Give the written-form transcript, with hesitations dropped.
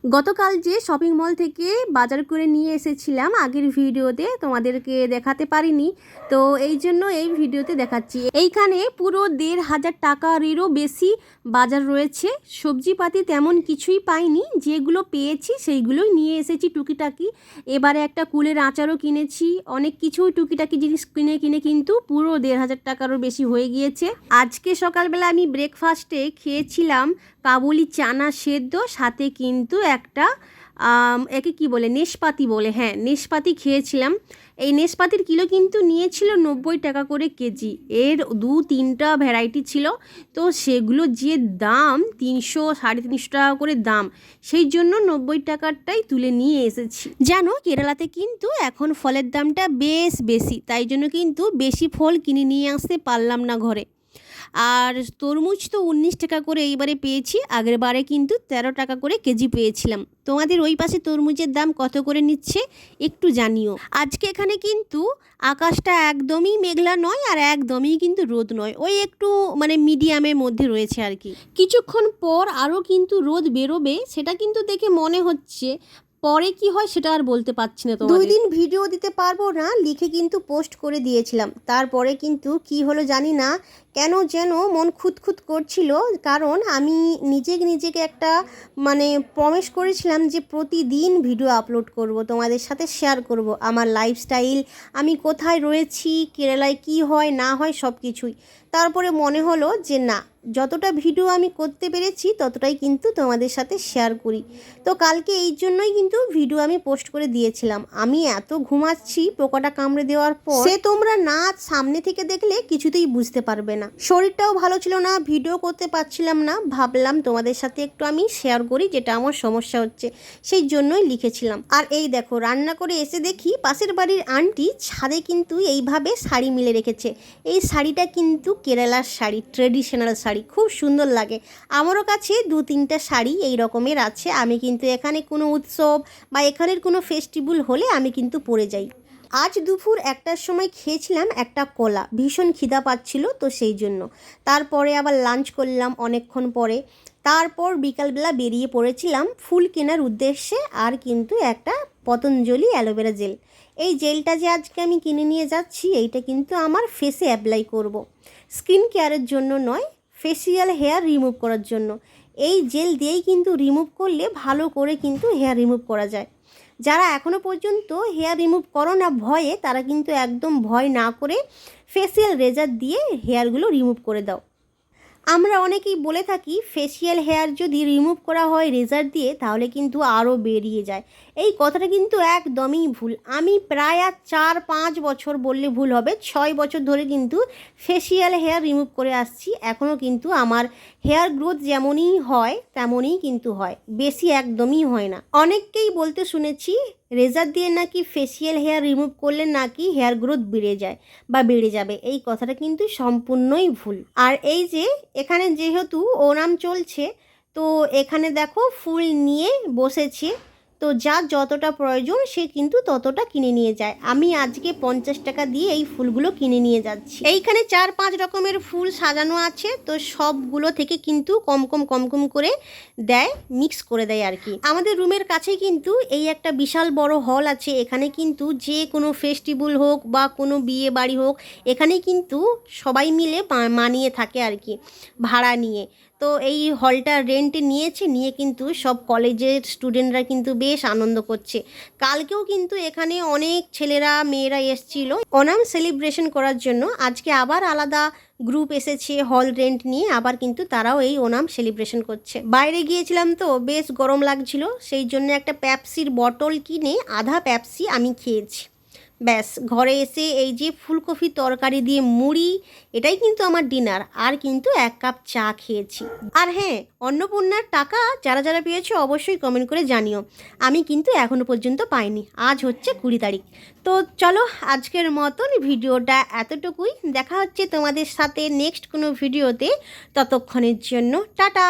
গতকাল যে shopping mall থেকে বাজার করে নিয়ে এসেছিলাম আগের ভিডিওতে তোমাদেরকে দেখাতে পারিনি, তো এই জন্য এই ভিডিওতে দেখাচ্ছি। এইখানে পুরো ১,৫০০ টাকারও বেশি বাজার রয়েছে। সবজিপাতি তেমন কিছুই পাইনি, যেগুলো পেয়েছি সেইগুলোই নিয়ে এসেছি টুকিটাকি। এবারে একটা কুলের আচারও কিনেছি, অনেক কিছুই টুকিটাকি জিনিস কিনে কিনে কিন্তু পুরো ১,৫০০ টাকারও বেশি হয়ে গিয়েছে। আজকে সকালবেলা আমি ব্রেকফাস্টে খেয়েছিলাম কাবুলি চানা সেদ্ধ, সাথে কিন্তু একটা একে কি বলে নেশপাতি বলে, হ্যাঁ নেশপাতি খেয়েছিলাম। এই নেশপাতির কিলো কিন্তু নিয়েছিল ৯০ টাকা করে কেজি। এর ২-৩টা ভ্যারাইটি ছিল, তো সেগুলো যে দাম ৩০০ ৩৫০ টাকা করে দাম, সেই জন্য ৯০ টাকারটাই তুলে নিয়ে এসেছি। জানো কেরালাতে কিন্তু এখন ফলের দামটা বেশ বেশি, তাই জন্য কিন্তু বেশি ফল কিনে নিয়ে আসতে পারলাম না ঘরে। আর তরমুজ তো ১৯ টাকা করে এইবারে পেয়েছি, আগের বারে কিন্তু ১৩ টাকা করে কেজি পেয়েছিলাম। তোমাদের ওই পাশে তরমুজের দাম কত করে নিচ্ছে একটু জানিও। আজকে এখানে কিন্তু আকাশটা একদমই মেঘলা নয় আর একদমই কিন্তু রোদ নয়, ওই একটু মানে মিডিয়ামের মধ্যে রয়েছে আর কি। কিছুক্ষণ পর আরও কিন্তু রোদ বেরোবে, সেটা কিন্তু দেখে মনে হচ্ছে। পরে কি হয় সেটা আর বলতে পারছি না। তো ২ দিন ভিডিও দিতে পারবো না লিখে কিন্তু পোস্ট করে দিয়েছিলাম, তারপরে কিন্তু কি হলো জানি না, কেন যেন মন খুঁতখুত করছিল। কারণ আমি নিজেকে একটা মানে প্রমিস করেছিলাম যে প্রতিদিন ভিডিও আপলোড করব, তোমাদের সাথে শেয়ার করব আমার লাইফস্টাইল, আমি কোথায় রয়েছি, কেরালায় কি হয় না হয় সব কিছুই। তারপরে মনে হলো যে না, যতটা ভিডিও আমি করতে পেরেছি ততটাই কিন্তু তোমাদের সাথে শেয়ার করি। তো কালকে এই জন্যই কিন্তু ভিডিও আমি পোস্ট করে দিয়েছিলাম। আমি এত ঘুমাচ্ছি পোকাটা কামড়ে দেওয়ার পর, সে তোমরা না সামনে থেকে দেখলে কিছুতেই বুঝতে পারবে না। শরীরটাও ভালো ছিল না, ভিডিও করতে পারছিলাম না, ভাবলাম তোমাদের সাথে একটু আমি শেয়ার করি যেটা আমার সমস্যা হচ্ছে, সেই জন্যই লিখেছিলাম। আর এই দেখো রান্না করে এসে দেখি পাশের বাড়ির আন্টি ছাদে কিন্তু এইভাবে শাড়ি মিলে রেখেছে। এই শাড়িটা কিন্তু কেরালার শাড়ি, ট্রেডিশনাল শাড়ি, খুব সুন্দর লাগে। আমারও কাছে ২-৩টা শাড়ি এই রকমের আছে। আমি কিন্তু এখানে কোনো উৎসব বা এখানের কোনো ফেস্টিভ্যাল হলে আমি কিন্তু পরে যাই। আজ দুপুর ১টার সময় খেয়েছিলাম একটা কলা, ভীষণ খিদা পাচ্ছিল তো সেই জন্য। তারপরে আবার লাঞ্চ করলাম অনেকক্ষণ পরে। তারপর বিকালবেলা বেরিয়ে পড়েছিলাম ফুল কেনার উদ্দেশ্যে, আর কিন্তু একটা পতঞ্জলি অ্যালোভেরা জেল। এই জেলটা যে আজকে আমি কিনে নিয়ে যাচ্ছি, এইটা কিন্তু আমার ফেসে অ্যাপ্লাই করব। স্কিন কেয়ারের জন্য নয়, ফেসিয়াল হেয়ার রিমুভ করার জন্য। এই জেল দিয়েই কিন্তু রিমুভ করলে ভালো করে কিন্তু হেয়ার রিমুভ করা যায়। যারা এখনও পর্যন্ত হেয়ার রিমুভ করো না ভয়ে, তারা কিন্তু একদম ভয় না করে ফেসিয়াল রেজার দিয়ে হেয়ারগুলো রিমুভ করে দাও। আমরা অনেকেই বলে থাকি ফেসিয়াল হেয়ার যদি রিমুভ করা হয় রেজার দিয়ে তাহলে কিন্তু আরও বেরিয়ে যায়। এই কথাটা কিন্তু একদমই ভুল। আমি প্রায় আর ৪-৫ বছর বললে ভুল হবে, ৬ বছর ধরে কিন্তু ফেসিয়াল হেয়ার রিমুভ করে আসছি। এখনও কিন্তু আমার হেয়ার গ্রোথ যেমনই হয় তেমনই কিন্তু হয়, বেশি একদমই হয় না। অনেককেই বলতে শুনেছি রেজার দিয়ে নাকি ফেসিয়াল হেয়ার রিমুভ করলে নাকি হেয়ার গ্রোথ বেড়ে যায় বা বেড়ে যাবে, এই কথাটা কিন্তু সম্পূর্ণই ভুল। আর এই যে এখানে যেহেতু ওনাম চলছে, তো এখানে দেখো ফুল নিয়ে বসেছে, তো যার যতটা প্রয়োজন সে কিন্তু ততটা কিনে নিয়ে যায়। আমি আজকে ৫০ টাকা দিয়ে এই ফুলগুলো কিনে নিয়ে যাচ্ছি। এইখানে ৪-৫ রকমের ফুল সাজানো আছে, তো সবগুলো থেকে কিন্তু কম কম করে দেয়, মিক্স করে দেয় আর কি। আমাদের রুমের কাছেই কিন্তু এই একটা বিশাল বড় হল আছে, এখানে কিন্তু যে কোনো ফেস্টিভ্যাল হোক বা কোনো বিয়ে বাড়ি হোক, এখানেই কিন্তু সবাই মিলে মানিয়ে থাকে আর কি, ভাড়া নিয়ে। তো এই হলটা রেন্টে নিয়েছে, নিয়ে কিন্তু সব কলেজের স্টুডেন্টরা কিন্তু বেশ আনন্দ করছে। কালকেও কিন্তু এখানে অনেক ছেলেরা মেয়েরা এসছিল ওনাম সেলিব্রেশন করার জন্য। আজকে আবার আলাদা গ্রুপ এসেছে হল রেন্ট নিয়ে, আবার কিন্তু তারাও এই ওনাম সেলিব্রেশন করছে। বাইরে গিয়েছিলাম তো বেশ গরম লাগছিল, সেই জন্য একটা পেপসির বটল কিনে আধা পেপসি আমি খেয়েছি। ব্যাস ঘরে এসে এই যে ফুলকপি তরকারি দিয়ে মুড়ি, এটাই কিন্তু আমার ডিনার, আর কিন্তু ১ কাপ চা খেয়েছি। আর হ্যাঁ, অন্নপূর্ণার টাকা যারা যারা পেয়েছো অবশ্যই কমেন্ট করে জানিও, আমি কিন্তু এখনও পর্যন্ত পাইনি। আজ হচ্ছে ২০ তারিখ। তো চলো আজকের মতন ভিডিওটা এতটুকুই, দেখা হচ্ছে তোমাদের সাথে নেক্সট কোনো ভিডিওতে। ততক্ষণের জন্য টাটা।